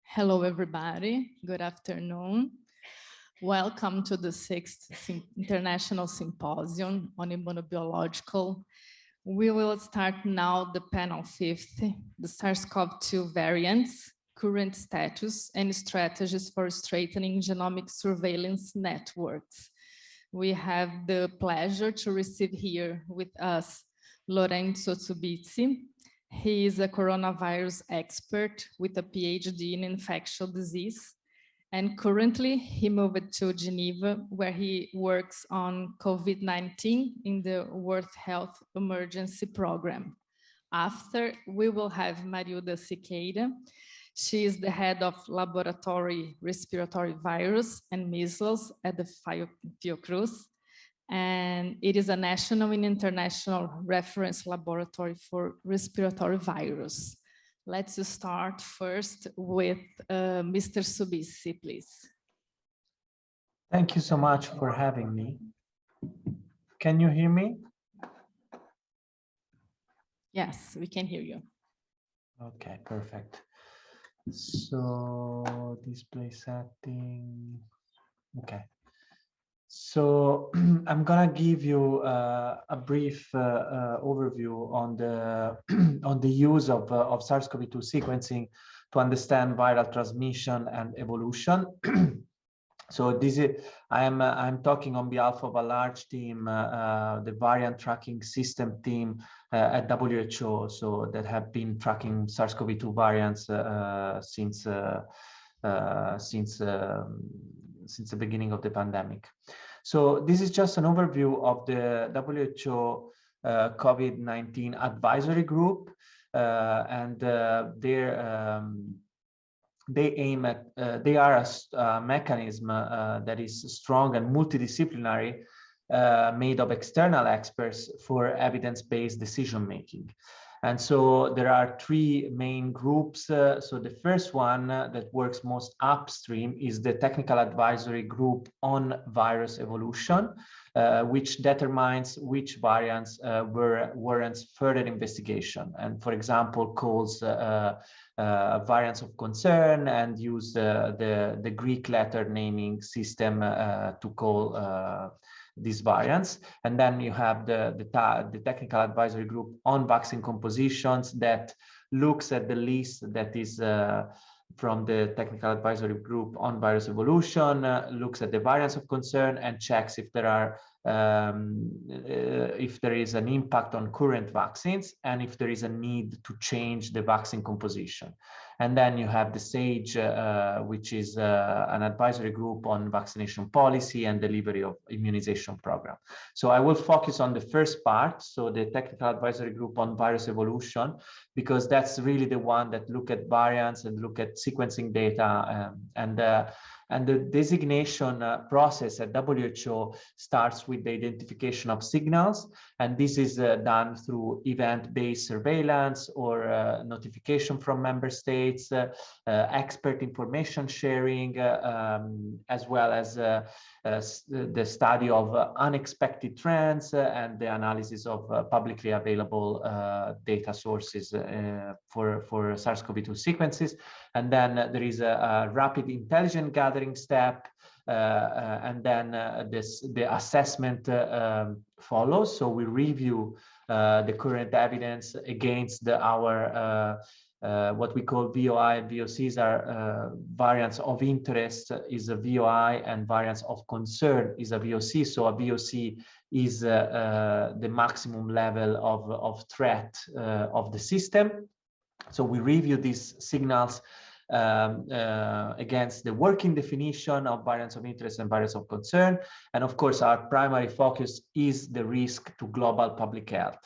Hello, everybody. Good afternoon. Welcome to the 6th International Symposium on Immunobiological. We will start now the panel 5th, the SARS-CoV-2 variants, current status, and strategies for strengthening genomic surveillance networks. We have the pleasure to receive here with us Lorenzo Tsubizzi. He is a coronavirus expert with a PhD in infectious disease. And currently he moved to Geneva, where he works on COVID-19 in the World Health Emergency Program. After, we will have Marilda Siqueira. She is the head of Laboratory Respiratory Virus and Measles at the Fiocruz. And it is a national and international reference laboratory for respiratory virus. Let's start first with Mr. Tsubizzi, please. Thank you so much for having me. Can you hear me? Yes, we can hear you. Okay, perfect. So display setting. Okay. So I'm gonna give you a brief overview on the on the use of SARS-CoV-2 sequencing to understand viral transmission and evolution. So this is I'm talking on behalf of a large team, the variant tracking system team at WHO, so that have been tracking SARS-CoV-2 variants since the beginning of the pandemic. So this is just an overview of the WHO COVID-19 advisory group, and they aim at they are a mechanism that is strong and multidisciplinary, made of external experts for evidence-based decision making. And so there are three main groups. So the first one that works most upstream is the Technical Advisory Group on Virus Evolution, which determines which variants warrants further investigation. And for example, calls variants of concern and use the Greek letter naming system to call these variants. And then you have the Technical Advisory Group on Vaccine Compositions that looks at the list that is from the Technical Advisory Group on Virus Evolution, looks at the variants of concern and checks if there is an impact on current vaccines and if there is a need to change the vaccine composition. And then you have the SAGE, which is an advisory group on vaccination policy and delivery of immunization program. So I will focus on the first part, so the Technical Advisory Group on Virus Evolution, because that's really the one that look at variants and look at sequencing data, and the designation process at WHO starts with the identification of signals, and this is done through event-based surveillance or notification from member states, expert information sharing, as well as the study of unexpected trends and the analysis of publicly available data sources for SARS-CoV-2 sequences. And then there is a rapid intelligence gathering step, and then the assessment follows. So we review the current evidence against our what we call VOI and VOCs are variants of interest is a VOI, and variants of concern is a VOC. So a VOC is the maximum level of threat of the system. So we review these signals against the working definition of variants of interest and variants of concern. And of course, our primary focus is the risk to global public health.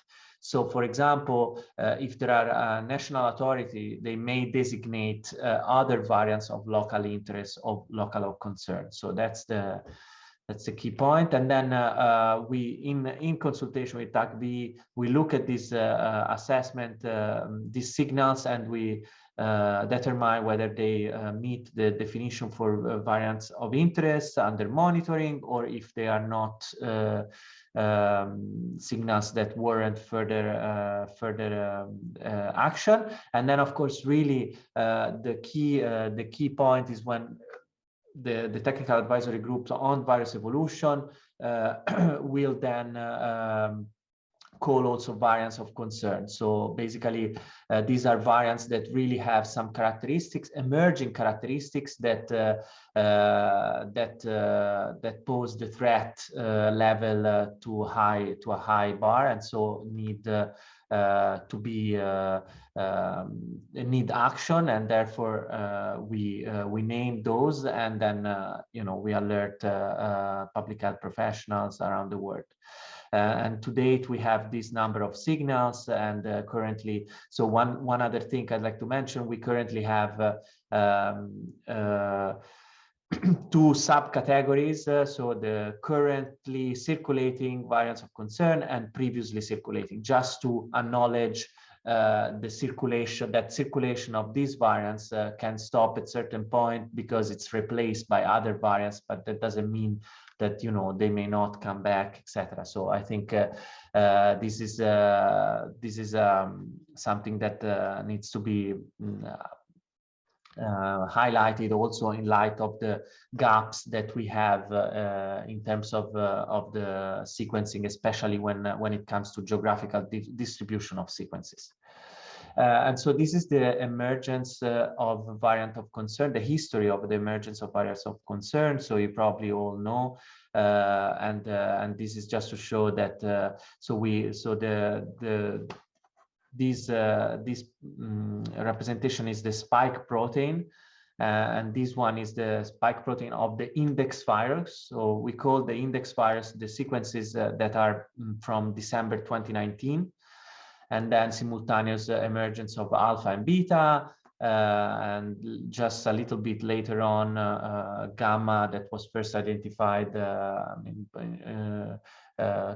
So for example, if there are a national authority, they may designate other variants of local interest or local of concern. So that's the key point. And then we, in consultation with TACV, we look at this assessment, these signals, and we determine whether they meet the definition for variants of interest under monitoring, or if they are not signals that warrant further action. And then, of course, really the key point is when the technical advisory groups on virus evolution will then call also variants of concern. So basically, these are variants that really have some characteristics, emerging characteristics that that pose the threat level to a high bar, and so need to be need action, and therefore we name those, and then you know, we alert public health professionals around the world. And to date, we have this number of signals, and currently, so one other thing I'd like to mention, we currently have two subcategories, so the currently circulating variants of concern and previously circulating, just to acknowledge the circulation of these variants can stop at certain point because it's replaced by other variants, but that doesn't mean that, you know, they may not come back, etc. So I think this is something that needs to be highlighted also in light of the gaps that we have in terms of the sequencing, especially when it comes to geographical distribution of sequences. And so this is the emergence of variant of concern, the history of the emergence of variants of concern. So you probably all know, and this is just to show that. This representation is the spike protein, and this one is the spike protein of the index virus. So we call the index virus the sequences that are from December 2019, and then simultaneous emergence of alpha and beta, and just a little bit later on gamma, that was first identified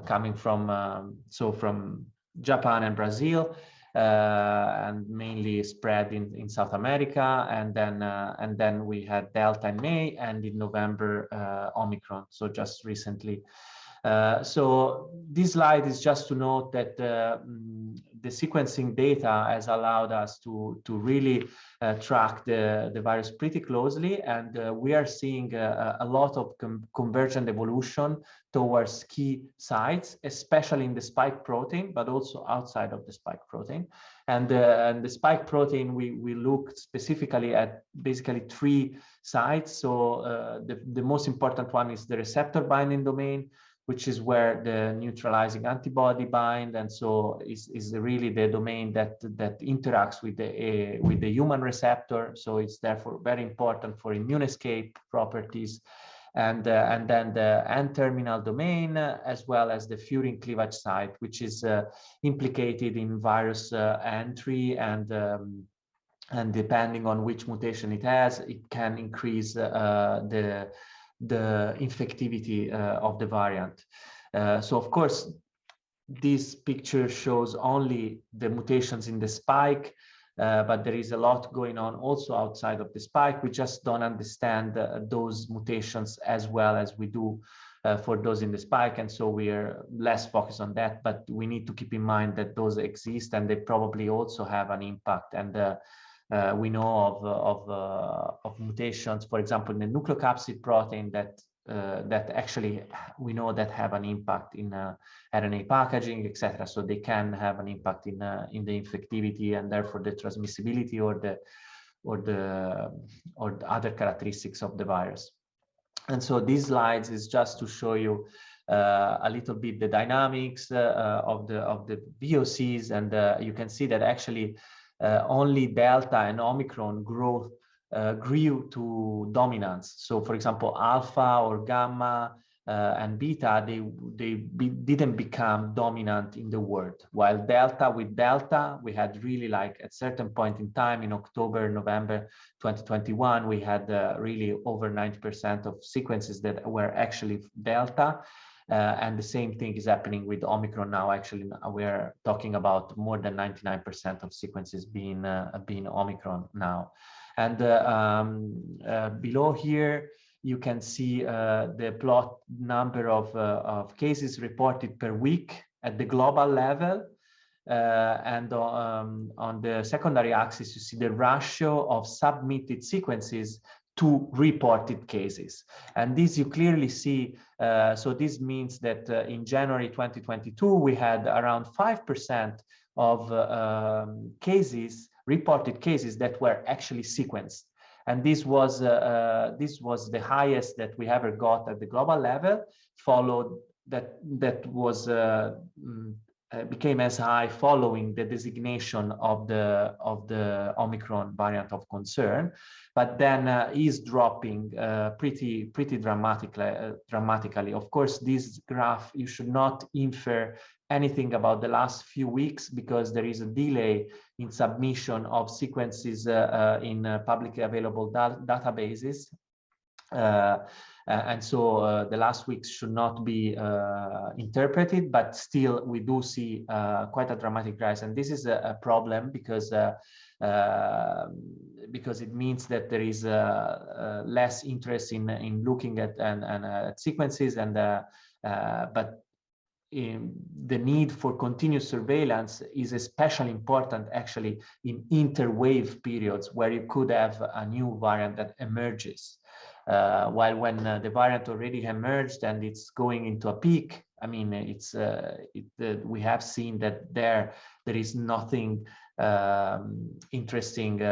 coming from from Japan and Brazil, and mainly spread in South America, and then we had Delta in May, and in November Omicron, so just recently. So this slide is just to note that the sequencing data has allowed us to really track the virus pretty closely, and we are seeing a lot of convergent evolution towards key sites, especially in the spike protein, but also outside of the spike protein. And the spike protein, we looked specifically at basically 3 sites. So the most important one is the receptor binding domain, which is where the neutralizing antibody bind, and so is really the domain that interacts with the human receptor. So it's therefore very important for immune escape properties, and then the N-terminal domain, as well as the furin cleavage site, which is implicated in virus entry, and depending on which mutation it has, it can increase the infectivity of the variant. So of course, this picture shows only the mutations in the spike, but there is a lot going on also outside of the spike. We just don't understand those mutations as well as we do for those in the spike, and so we are less focused on that, but we need to keep in mind that those exist, and they probably also have an impact. And we know of mutations, for example, in the nucleocapsid protein, that actually we know that have an impact in RNA packaging, etc. So they can have an impact in the infectivity, and therefore the transmissibility or the other characteristics of the virus. And so these slides is just to show you a little bit the dynamics of the VOCs, and you can see that actually only Delta and Omicron grew to dominance. So for example, Alpha or Gamma and Beta, they didn't become dominant in the world, while Delta, we had really, like, at certain point in time in October, November 2021, we had really over 90% of sequences that were actually Delta. And the same thing is happening with Omicron now. Actually, we're talking about more than 99% of sequences being Omicron now. And below here, you can see the plot number of cases reported per week at the global level. And on the secondary axis, you see the ratio of submitted sequences to reported cases. And this you clearly see, so this means that in January 2022, we had around 5% of cases, reported cases that were actually sequenced. And this was the highest that we ever got at the global level, followed became as high following the designation of the Omicron variant of concern, but then is dropping pretty dramatically. Of course, this graph, you should not infer anything about the last few weeks, because there is a delay in submission of sequences in publicly available databases. And so the last weeks should not be interpreted, but still we do see quite a dramatic rise. And this is a problem because it means that there is less interest in looking at sequences, and but the need for continuous surveillance is especially important actually in interwave periods, where you could have a new variant that emerges. While when the variant already emerged and it's going into a peak, I mean, we have seen that there is nothing interesting.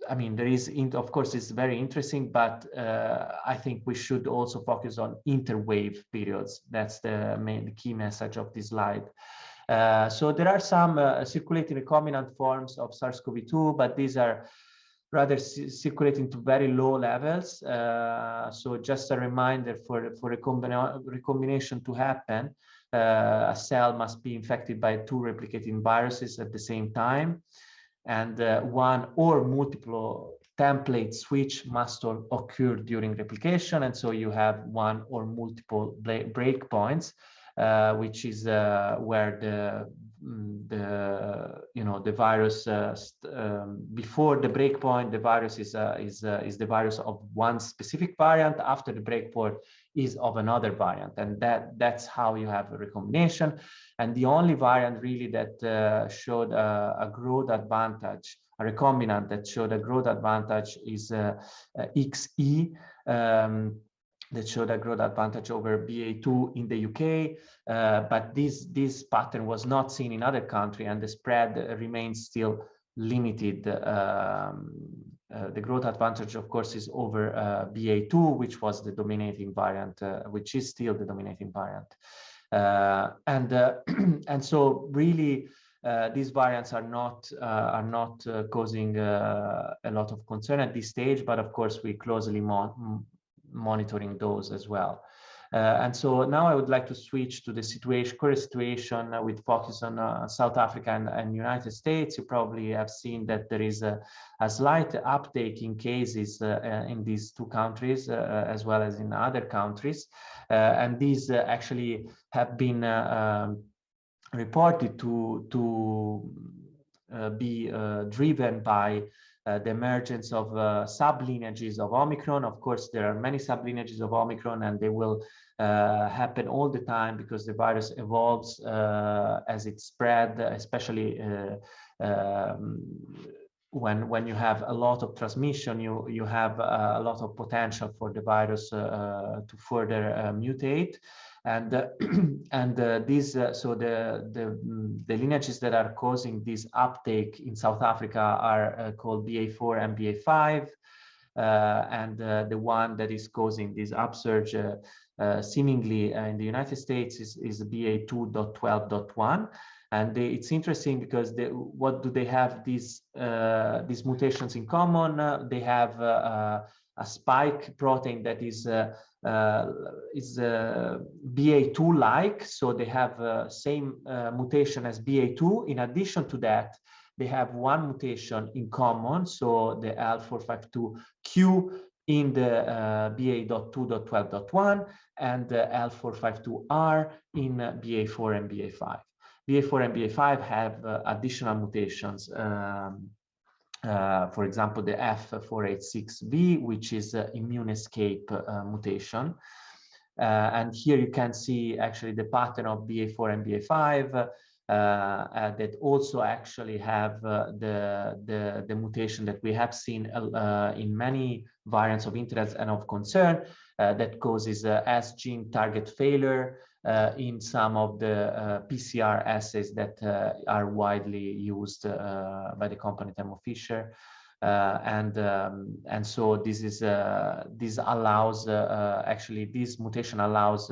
I mean, there is, of course, it's very interesting, but I think we should also focus on interwave periods. That's the key message of this slide. So there are some circulating recombinant forms of SARS-CoV-2, but these are rather circulating to very low levels. So just a reminder, for recombination to happen, a cell must be infected by 2 replicating viruses at the same time, and one or multiple template switch must occur during replication. And so you have one or multiple breakpoints, which is where the virus before the breakpoint, the virus is the virus of one specific variant. After the breakpoint is of another variant, and that's how you have a recombination. And the only variant really that showed a growth advantage, a recombinant that showed a growth advantage, is XE. That showed a growth advantage over BA2 in the UK, but this pattern was not seen in other countries, and the spread remains still limited. The growth advantage, of course, is over BA2, which was the dominating variant, which is still the dominating variant. And so really, these variants are not causing a lot of concern at this stage, but of course we closely monitoring those as well. And so now I would like to switch to the current situation with focus on South Africa and United States. You probably have seen that there is a slight uptake in cases in these two countries, as well as in other countries. And these actually have been reported to be driven by the emergence of sublineages of Omicron. Of course, there are many sublineages of Omicron, and they will happen all the time because the virus evolves as it spread, especially when you have a lot of transmission, you have a lot of potential for the virus to further mutate. And so the lineages that are causing this uptake in South Africa are called BA4 and BA5, and the one that is causing this upsurge seemingly in the United States is BA2.12.1. And it's interesting because what do they have these mutations in common? They have a spike protein that is BA2-like, so they have same mutation as BA2. In addition to that, they have one mutation in common, so the L452Q in the BA.2.12.1 and L452R in BA4 and BA5. BA4 and BA5 have additional mutations. For example, the F486V, which is immune escape mutation. And here you can see actually the pattern of BA4 and BA5 that also actually have the mutation that we have seen in many variants of interest and of concern that causes S gene target failure in some of the PCR assays that are widely used by the company Thermo Fisher. And so this allows actually this mutation allows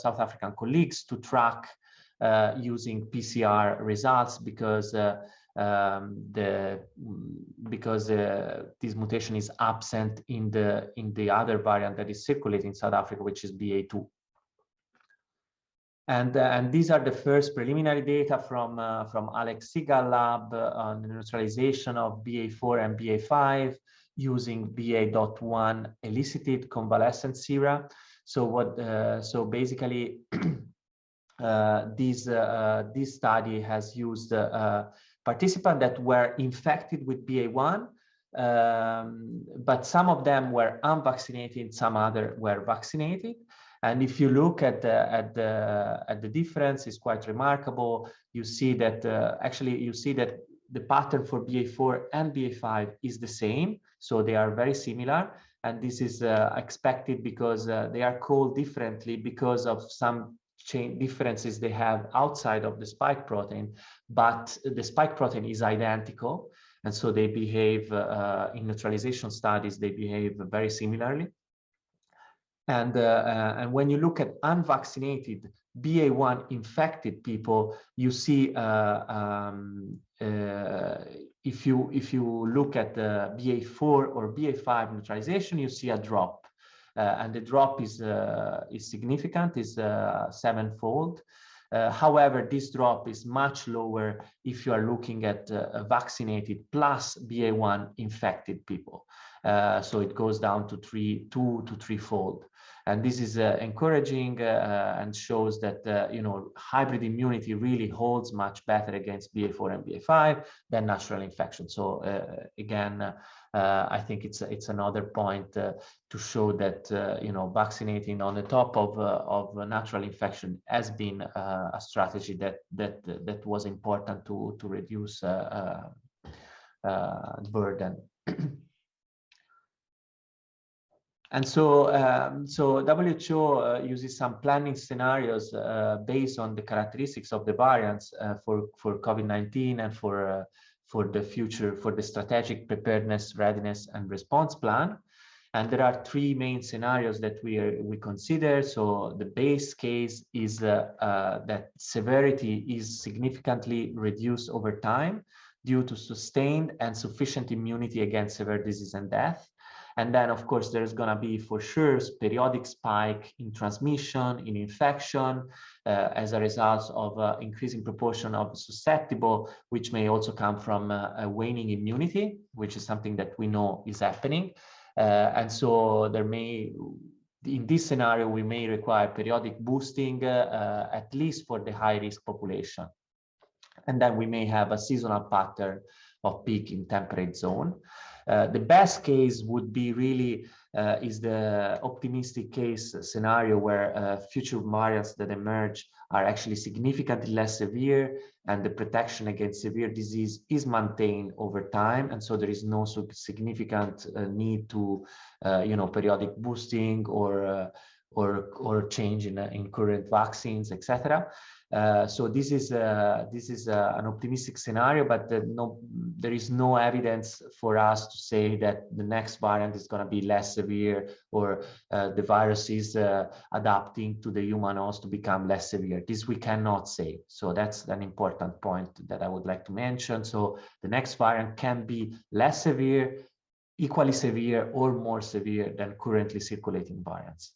South African colleagues to track using PCR results because this mutation is absent in the other variant that is circulating in South Africa, which is BA2. And these are the first preliminary data from Alex Sigal lab on the neutralization of BA4 and BA5 using BA.1 elicited convalescent sera. So basically, this study has used participants that were infected with BA1, but some of them were unvaccinated, some other were vaccinated. And if you look at the difference, it's quite remarkable. You see that the pattern for BA4 and BA5 is the same, so they are very similar. And this is expected because they are called differently because of some differences they have outside of the spike protein, but the spike protein is identical, and so they behave in neutralization studies. They behave very similarly. And when you look at unvaccinated BA1 infected people, you see if you look at the BA4 or BA5 neutralization, you see a drop, and the drop is significant, is 7-fold. However, this drop is much lower if you are looking at vaccinated plus BA1 infected people. So it goes down to 2 to 3-fold. And this is encouraging and shows that hybrid immunity really holds much better against BA4 and BA5 than natural infection. So again, I think it's another point to show that vaccinating on the top of natural infection has been a strategy that was important to reduce burden. And so WHO uses some planning scenarios based on the characteristics of the variants for COVID-19 and for the future, for the strategic preparedness, readiness, and response plan. And there are 3 main scenarios that we consider. So the base case is that severity is significantly reduced over time due to sustained and sufficient immunity against severe disease and death. And then, of course, there's going to be, for sure, periodic spike in transmission, in infection, as a result of increasing proportion of susceptible, which may also come from a waning immunity, which is something that we know is happening. And so there may, in this scenario, we may require periodic boosting, at least for the high-risk population. And then we may have a seasonal pattern of peak in temperate zone. The best case would be really is the optimistic case scenario where future variants that emerge are actually significantly less severe, and the protection against severe disease is maintained over time, and so there is no significant need to periodic boosting or change in current vaccines, etc. So this is an optimistic scenario, but there is no evidence for us to say that the next variant is going to be less severe or the virus is adapting to the human host to become less severe. This we cannot say. So that's an important point that I would like to mention. So the next variant can be less severe, equally severe, or more severe than currently circulating variants.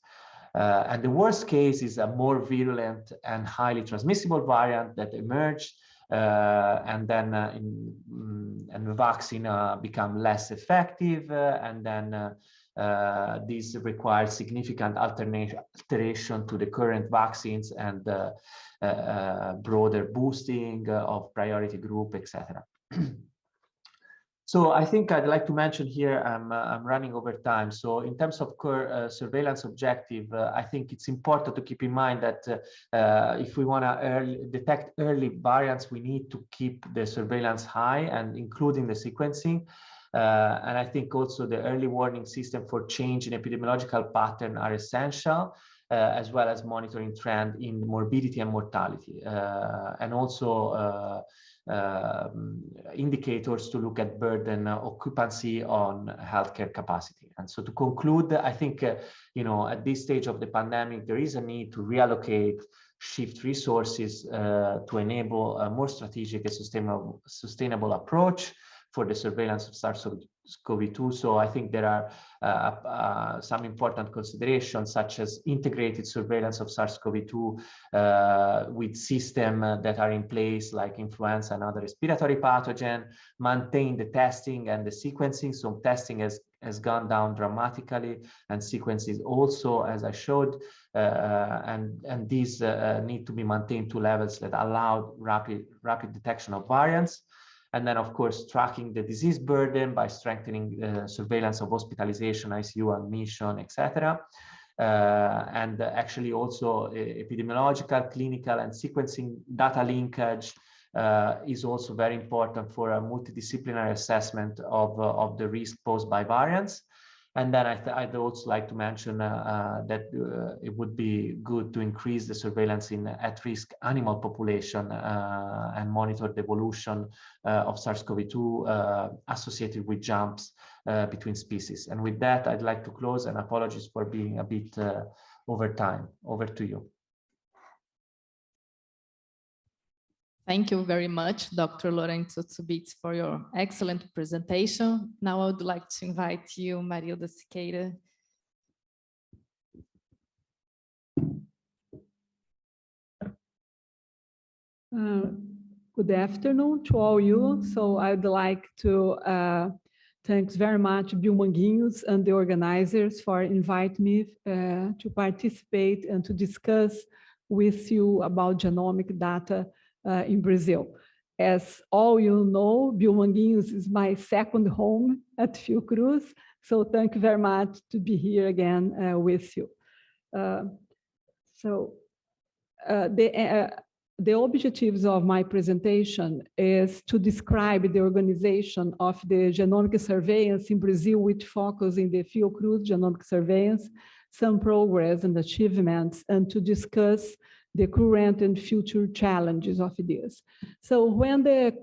And the worst case is a more virulent and highly transmissible variant that emerged, and then and the vaccine become less effective, and then This requires significant alteration to the current vaccines and broader boosting of priority group, etc. So I think I'd like to mention here, I'm running over time. So in terms of surveillance objective, I think it's important to keep in mind that if we want to detect early variants, we need to keep the surveillance high and including the sequencing. And I think also the early warning system for change in epidemiological pattern are essential, as well as monitoring trend in morbidity and mortality, and also indicators to look at burden occupancy on healthcare capacity. And so to conclude, I think, at this stage of the pandemic, there is a need to reallocate, shift resources to enable a more strategic and sustainable approach for the surveillance of SARS-CoV-2. So I think there are some important considerations, such as integrated surveillance of SARS-CoV-2 with systems that are in place, like influenza and other respiratory pathogen, maintain the testing and the sequencing. So testing has gone down dramatically, and sequences also, as I showed, and these need to be maintained to levels that allow rapid detection of variants. And then, of course, tracking the disease burden by strengthening surveillance of hospitalization, ICU admission, etc. And actually also epidemiological, clinical, and sequencing data linkage is also very important for a multidisciplinary assessment of the risk posed by variants. And then I'd also like to mention that it would be good to increase the surveillance in at-risk animal population and monitor the evolution of SARS-CoV-2 associated with jumps between species. And with that, I'd like to close, and apologies for being a bit over time. Over to you. Thank you very much, Dr. Lorenzo Tsubits, for your excellent presentation. Now I would like to invite you, Marilda Siqueira. Good afternoon to all you. So I'd like to thank very much Bill Manguinhos and the organizers for inviting me to participate and to discuss with you about genomic data in Brazil. As all you know, Bill Manguinhos is my second home at Fiocruz, so thank you very much to be here again with you. The objectives of my presentation is to describe the organization of the genomic surveillance in Brazil, which focus in the Fiocruz genomic surveillance, some progress and achievements, and to discuss the current and future challenges of this. So when the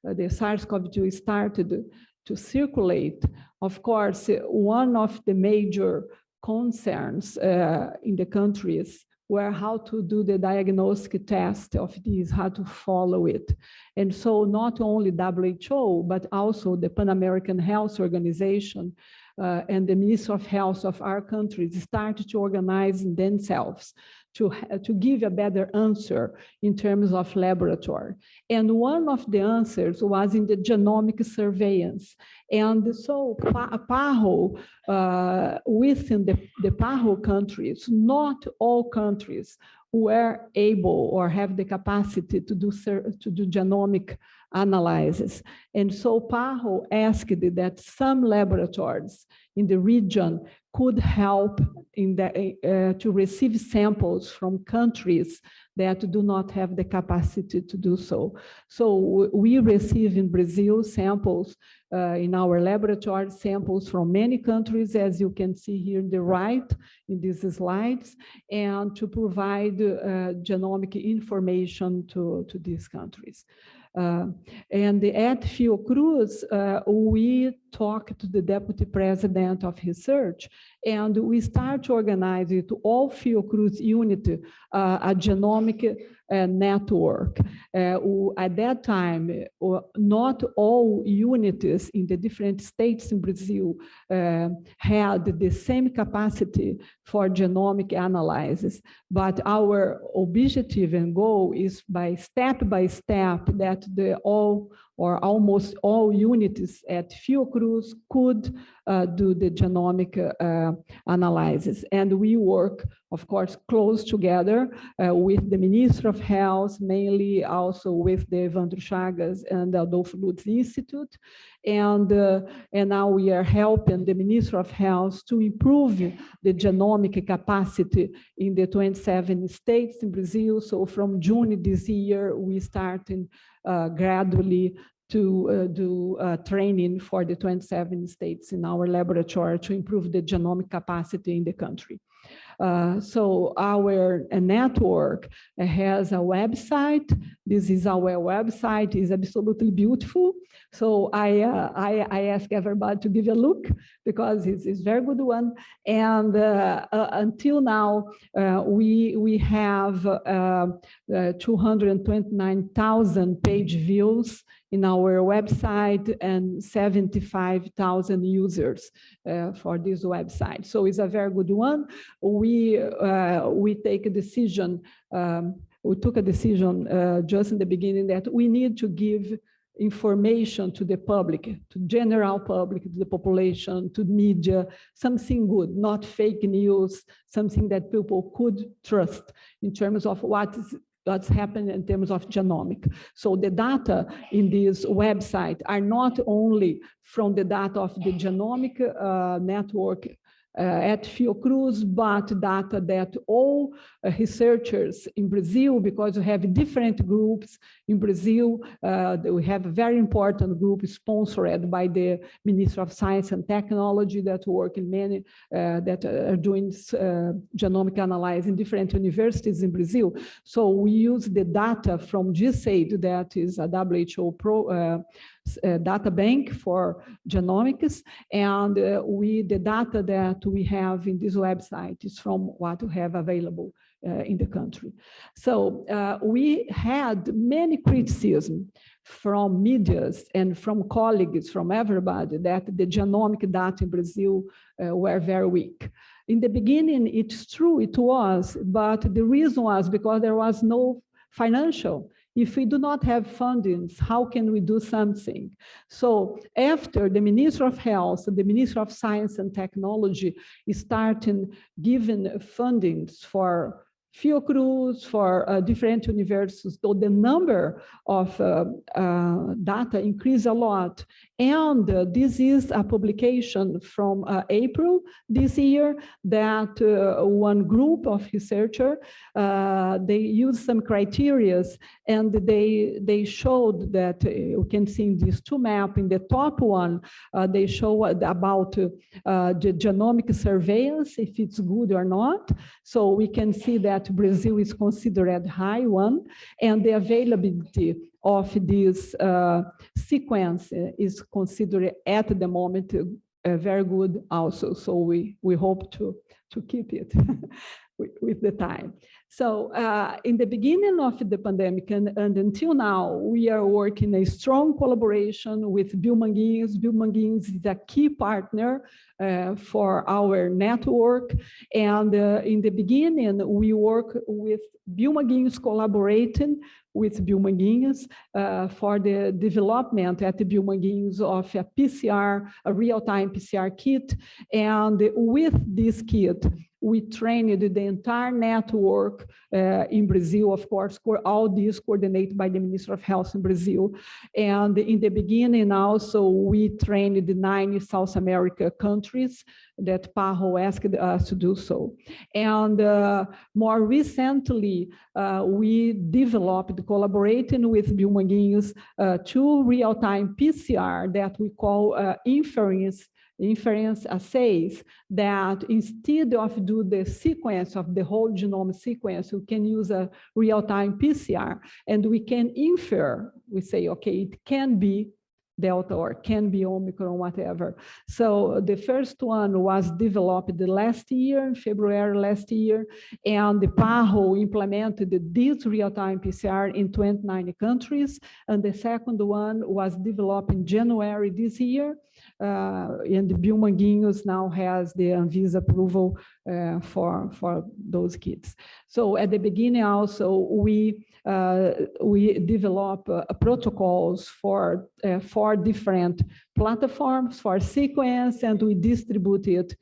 SARS-CoV-2 started to circulate, of course, one of the major concerns in the countries were how to do the diagnostic test of this, how to follow it. And so not only WHO, but also the Pan American Health Organization and the Ministry of Health of our countries started to organize themselves to give a better answer in terms of laboratory. And one of the answers was in the genomic surveillance. And so PAHO, within the PAHO countries, not all countries were able or have the capacity to do genomic analysis. And so PAHO asked that some laboratories in the region could help to receive samples from countries that do not have the capacity to do so. So we receive in Brazil samples in our laboratory, samples from many countries, as you can see here on the right in these slides, and to provide genomic information to these countries. And at Fiocruz, we talked to the deputy president of research, and we start to organize it to all Fiocruz unit, a genomic network. At that time, not all units in the different states in Brazil had the same capacity for genomic analysis, but our objective and goal is by step that all or almost all units at Fiocruz could do the genomic analysis. And we work, of course, close together with the Minister of Health, mainly also with the Evandro Chagas and the Adolfo Lutz Institute. And now we are helping the Minister of Health to improve the genomic capacity in the 27 states in Brazil. So from June this year, we started gradually to do training for the 27 states in our laboratory to improve the genomic capacity in the country. So our network has a website. This is our website. It's absolutely beautiful. So I ask everybody to give a look because it's a very good one. And until now, we have 229,000 page views in our website and 75,000 users for this website. So it's a very good one. We take a decision, we took a decision just in the beginning that we need to give information to the public, to general public, to the population, to media, something good, not fake news, something that people could trust in terms of what's happening in terms of genomic. So the data in this website are not only from the data of the genomic network at Fiocruz, but data that all researchers in Brazil, because we have different groups in Brazil, we have a very important group sponsored by the Ministry of Science and Technology that work in many, that are doing genomic analysis in different universities in Brazil. So we use the data from GSAID, that is a WHO data bank for genomics, and the data that we have in this website is from what we have available in the country. So we had many criticism from medias and from colleagues, from everybody, that the genomic data in Brazil were very weak. In the beginning, it's true, it was, but the reason was because there was no financial. If we do not have fundings, how can we do something? So after the Minister of Health, the Minister of Science and Technology started giving fundings for Fiocruz, for different universities, so the number of data increased a lot. And this is a publication from April this year that one group of researchers, they used some criteria, and they showed that, you can see in these two maps, in the top one, they show about the genomic surveillance, if it's good or not. So we can see that Brazil is considered a high one, and the availability of this sequence is considered at the moment very good also. So we hope to keep it with the time. So in the beginning of the pandemic and until now, we are working a strong collaboration with Bill Manguinhos. Bill Manguinhos is a key partner for our network. And in the beginning, we work with Bill Manguinhos, collaborating with Bill Manguinhos for the development at the Bill Manguinhos of a PCR, a real-time PCR kit. And with this kit, we trained the entire network in Brazil, of course, all this coordinated by the Ministry of Health in Brazil. And in the beginning also, we trained the 9 South America countries that PAHO asked us to do so. And more recently, we developed, collaborating with Bill Manguinhos, 2 real-time PCR that we call inference assays, that instead of do the sequence of the whole genome sequence, we can use a real-time PCR, and we can infer, we say, okay, it can be Delta or can be Omicron, whatever. So the first one was developed last year, in February last year, and the PAHO implemented this real-time PCR in 29 countries, and the second one was developed in January this year, and Biomanguinhos now has the Anvisa approval for those kits. So at the beginning also, we develop protocols for 4 different platforms for sequence, and we distribute it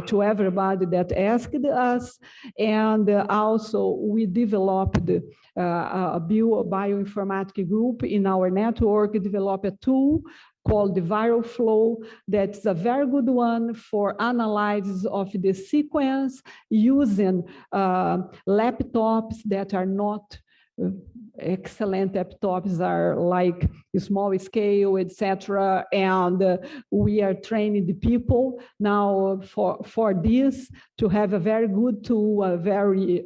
to everybody that asked us. And also we developed a bioinformatics group in our network, developed a tool called the Viral Flow. That's a very good one for analysis of the sequence using laptops that are not excellent laptops, are like small scale, etc. And we are training the people now for this to have a very good tool, very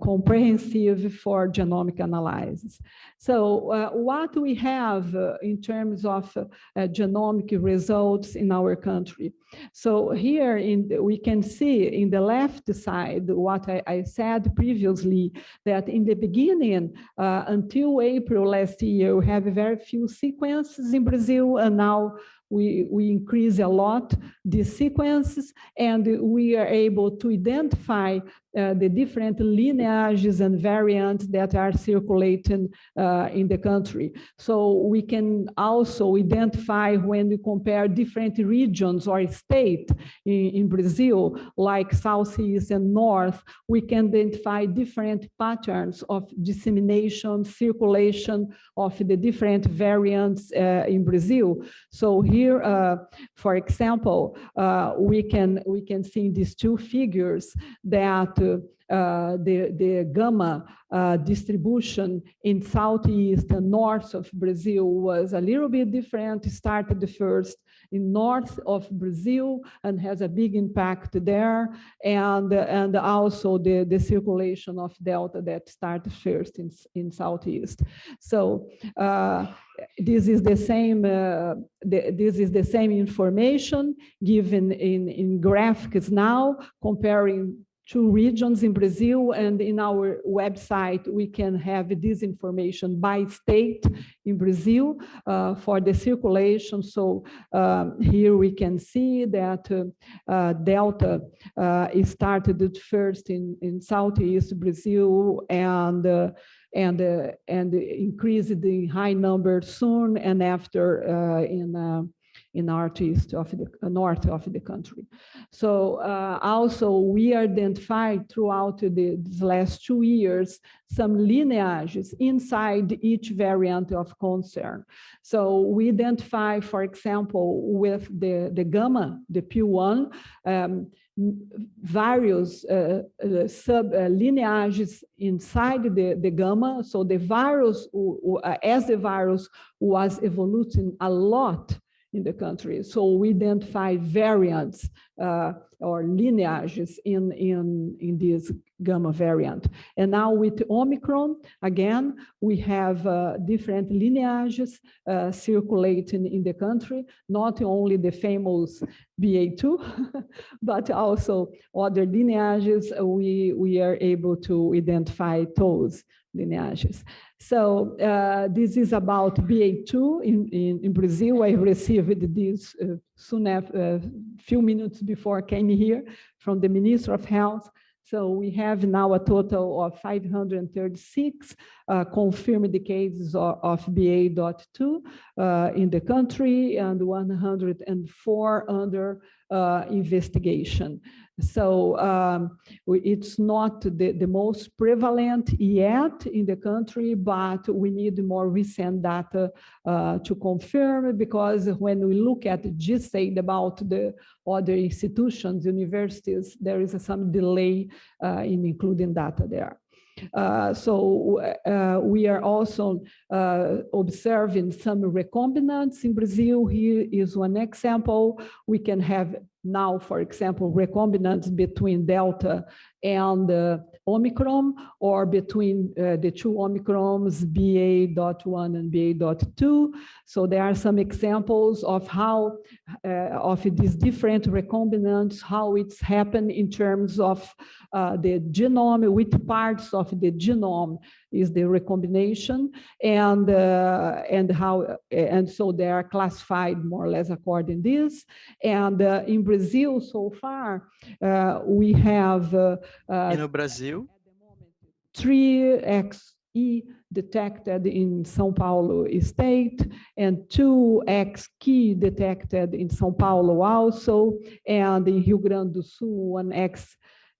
comprehensive for genomic analysis. So what we have in terms of genomic results in our country. So here we can see in the left side what I said previously, that in the beginning, until April last year, we have very few sequences in Brazil, and now we increase a lot the sequences, and we are able to identify the different lineages and variants that are circulating in the country. So we can also identify, when we compare different regions or states in Brazil, like Southeast and North, we can identify different patterns of dissemination, circulation of the different variants in Brazil. So here, for example, we can see in these 2 figures that the gamma distribution in Southeast and North of Brazil was a little bit different. It started first in North of Brazil and has a big impact there, and also the circulation of Delta that started first in Southeast. So this is the same. This is the same information given in graphics now, comparing 2 regions in Brazil, and in our website we can have this information by state in Brazil for the circulation. So here we can see that Delta started first in Southeast Brazil, and increased in high numbers soon, and after in northeast of the north of the country. So also we identified throughout these last 2 years some lineages inside each variant of concern. So we identify, for example, with the gamma, the P1, various sub-lineages inside the gamma. So the virus, as the virus was evolving a lot in the country, so we identify variants or lineages in this gamma variant. And now with Omicron, again, we have different lineages circulating in the country, not only the famous BA2, but also other lineages. We are able to identify those lineages. So this is about BA2 in Brazil. I received this soon after, few minutes before I came here from the Minister of Health. So we have now a total of 536 confirmed cases of BA.2 in the country, and 104 under investigation. So it's not the most prevalent yet in the country, but we need more recent data to confirm, because when we look at GSAID about the other institutions, universities, there is some delay in including data there. So we are also observing some recombinants in Brazil. Here is one example. We can have now, for example, recombinants between Delta and Omicron, or between the two Omicrons, BA.1 and BA.2. So there are some examples of how, of these different recombinants, how it's happened in terms of the genome, which parts of the genome is the recombination, and how, and so they are classified more or less according to this. And in Brazil, so far, we have E no Brasil, 3xe detected in São Paulo state, and 2xe detected in São Paulo also, and in Rio Grande do Sul,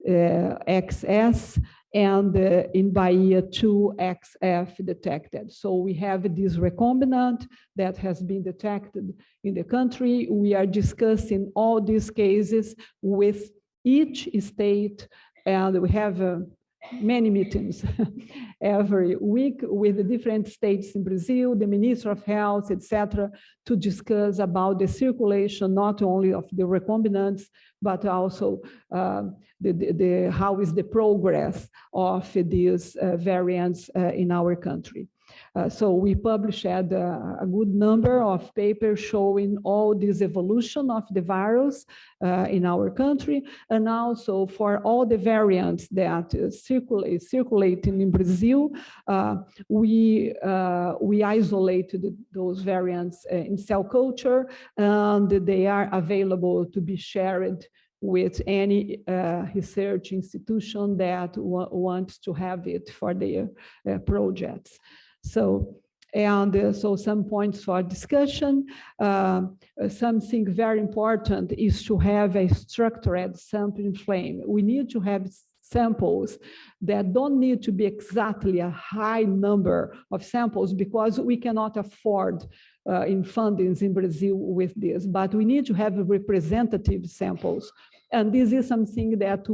1xs, and in Bahia, 2xf detected. So we have this recombinant that has been detected in the country. We are discussing all these cases with each state, and we have many meetings every week with the different states in Brazil, the Minister of Health, etc., to discuss about the circulation, not only of the recombinants, but also how is the progress of these variants in our country. So we published a good number of papers showing all this evolution of the virus in our country, and also for all the variants that circulating in Brazil, we isolated those variants in cell culture, and they are available to be shared with any research institution that wants to have it for their projects. So, and so some points for discussion. Something very important is to have a structured sampling frame. We need to have samples that don't need to be exactly a high number of samples, because we cannot afford in fundings in Brazil with this, but we need to have representative samples. And this is something that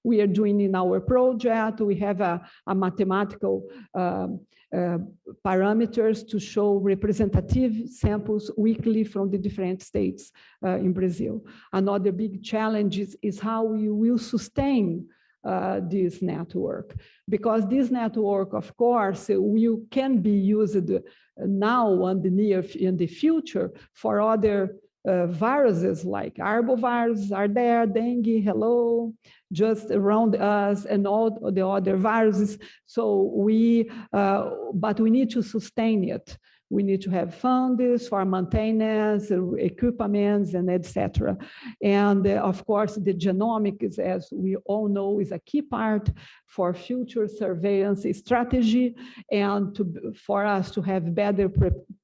we are doing in our project. We have a mathematical parameters to show representative samples weekly from the different states in Brazil. Another big challenge is how we will sustain this network, because this network, of course, can be used now and in the future for other viruses like arbovirus are there, dengue, hello, just around us, and all the other viruses. So but we need to sustain it. We need to have funds for maintenance, equipments, and etc. And of course, the genomics, as we all know, is a key part for future surveillance strategy, and for us to have better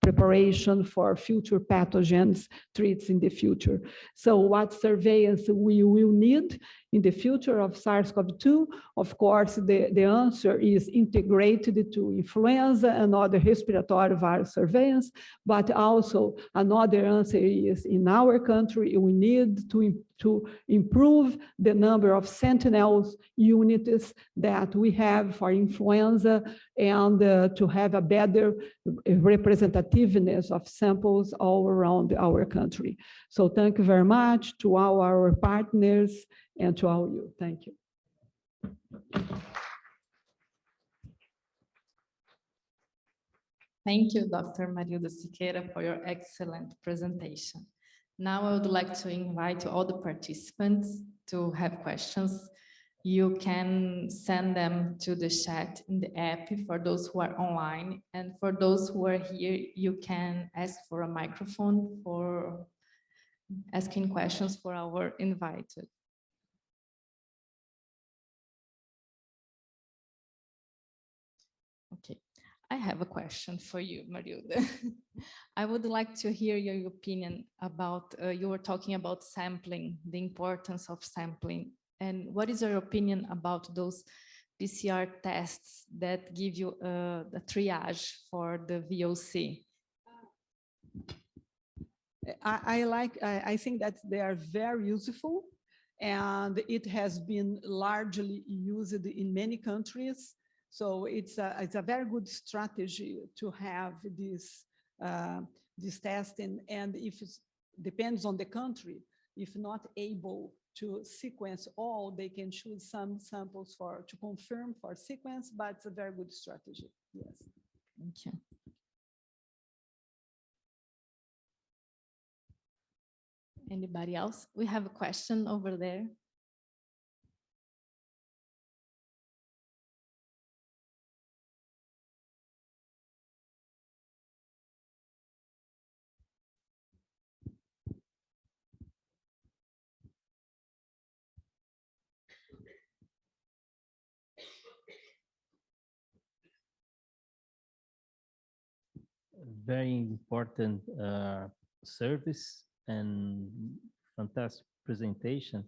preparation for future pathogens threats in the future. So what surveillance we will need in the future of SARS-CoV-2? Of course, the answer is integrated to influenza and other respiratory virus surveillance, but also another answer is, in our country, we need to improve the number of sentinels units that we have for influenza, and to have a better representativeness of samples all around our country. So thank you very much to all our partners and to all you. Thank you. Thank you, Dr. Marilda Siqueira, for your excellent presentation. Now I would like to invite all the participants to have questions. You can send them to the chat in the app for those who are online, and for those who are here, you can ask for a microphone for asking questions for our invited. Okay, I have a question for you, Marilda. I would like to hear your opinion about, you were talking about sampling, the importance of sampling. And what is your opinion about those PCR tests that give you the triage for the VOC? I think that they are very useful, and it has been largely used in many countries. So it's a very good strategy to have this testing, and if it depends on the country, if not able to sequence all, they can choose some samples to confirm for sequence, but it's a very good strategy. Yes. Thank you. Anybody else? We have a question over there. Very important service and fantastic presentation.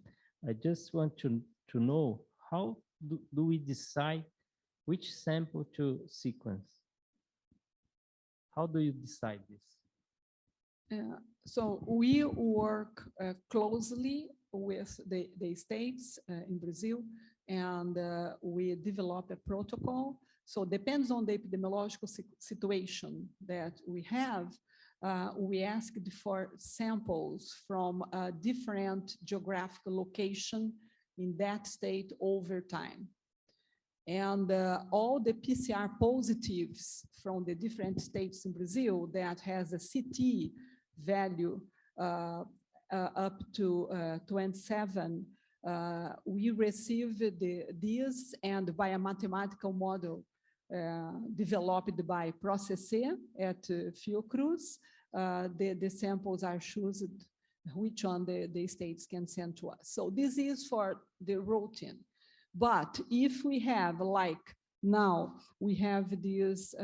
I just want to know how do we decide which sample to sequence? How do you decide this? So we work closely with the states in Brazil, and we develop a protocol. So depends on the epidemiological situation that we have. We asked for samples from a different geographical location in that state over time. And all the PCR positives from the different states in Brazil that has a CT value up to 27, we received this, and by a mathematical model developed by Processer at Fiocruz, the samples are chosen which one the states can send to us. So this is for the routine. But if we have, like now, we have these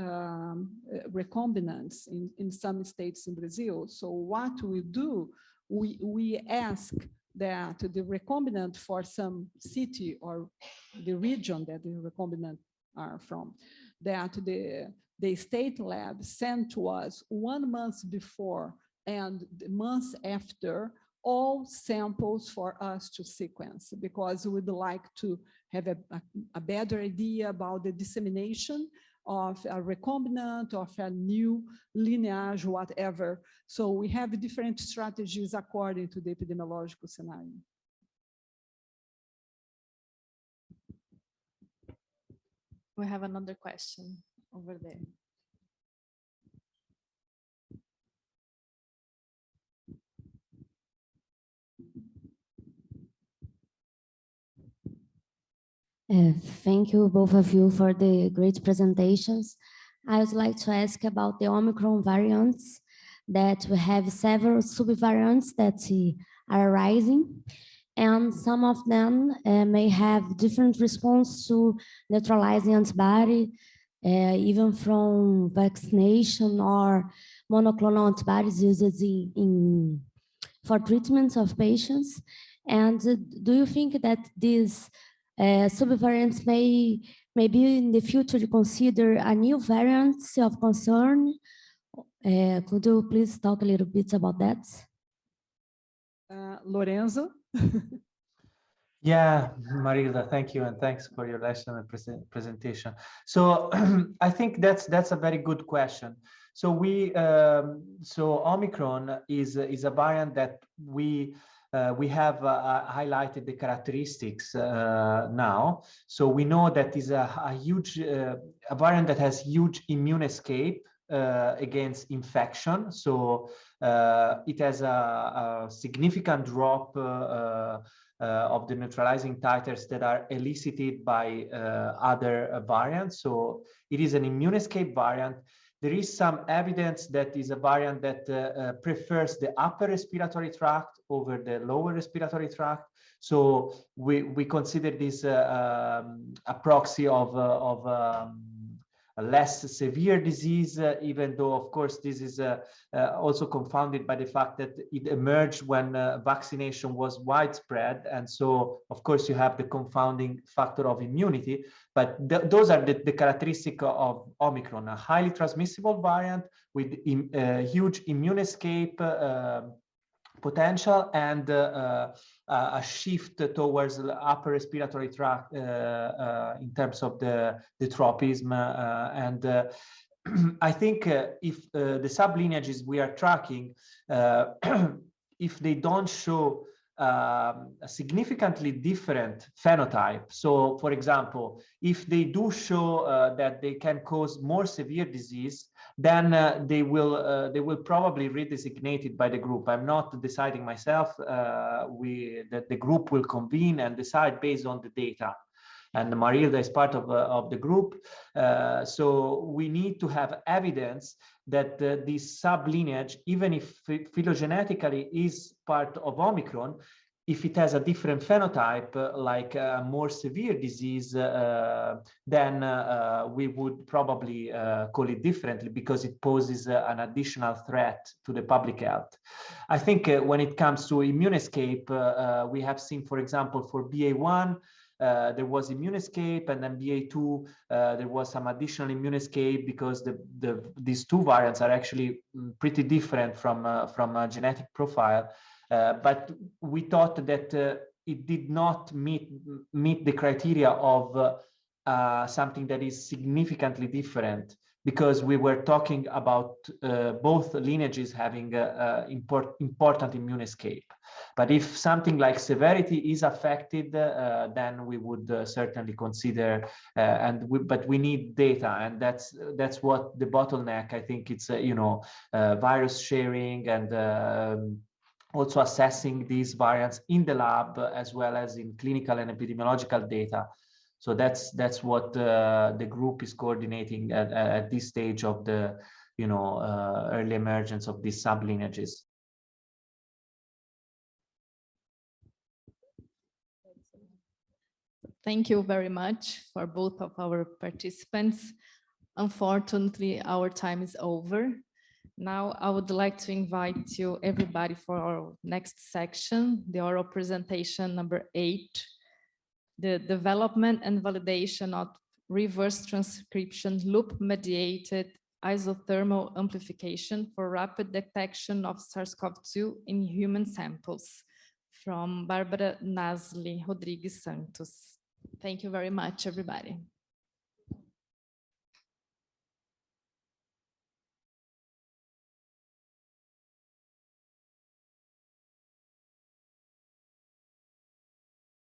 recombinants in some states in Brazil. So what we do, we ask that the recombinant for some city or the region that the recombinant are from, that the state lab sent to us 1 month before and the month after all samples for us to sequence, because we'd like to have a better idea about the dissemination of a recombinant, of a new lineage, whatever. So we have different strategies according to the epidemiological scenario. We have another question over there. Thank you, both of you, for the great presentations. I would like to ask about the Omicron variants, that we have several subvariants that are arising, and some of them may have different response to neutralizing antibody, even from vaccination or monoclonal antibodies used for treatments of patients. And do you think that these subvariants may be in the future to consider a new variant of concern? Could you please talk a little bit about that? Lorenzo? Yeah, Marilda, thank you, and thanks for your lesson and presentation. So I think that's a very good question. So so Omicron is a variant that we have highlighted the characteristics now. So we know that is a huge a variant that has huge immune escape against infection. So it has a significant drop of the neutralizing titers that are elicited by other variants. So it is an immune escape variant. There is some evidence that is a variant that prefers the upper respiratory tract over the lower respiratory tract. So we consider this a proxy of a less severe disease, even though, of course, this is also confounded by the fact that it emerged when vaccination was widespread. And so, of course, you have the confounding factor of immunity. But those are the characteristics of Omicron, a highly transmissible variant with huge immune escape potential and a shift towards the upper respiratory tract in terms of the tropism. I think if the sublineages we are tracking, if they don't show a significantly different phenotype. So, for example, if they do show that they can cause more severe disease, then they will probably redesignate it by the group. I'm not deciding myself. That the group will convene and decide based on the data. And Marilda is part of the group. So we need to have evidence that this sublineage, even if phylogenetically is part of Omicron, if it has a different phenotype, like a more severe disease, then we would probably call it differently because it poses an additional threat to the public health. I think when it comes to immune escape, we have seen, for example, for BA1, there was immune escape, and then BA2, there was some additional immune escape because these two variants are actually pretty different from a genetic profile. But we thought that it did not meet the criteria of something that is significantly different, because we were talking about both lineages having important immune escape. But if something like severity is affected, then we would certainly consider, but we need data, and that's what the bottleneck. I think it's virus sharing and also assessing these variants in the lab as well as in clinical and epidemiological data. So that's what the group is coordinating at this stage of the early emergence of these sublineages. Thank you very much for both of our participants. Unfortunately, our time is over. Now, I would like to invite you, everybody, for our next section, the oral presentation number 8, the development and validation of reverse transcription loop-mediated isothermal amplification for rapid detection of SARS-CoV-2 in human samples, from Bárbara Nasli Rodrigues Santos. Thank you very much, everybody.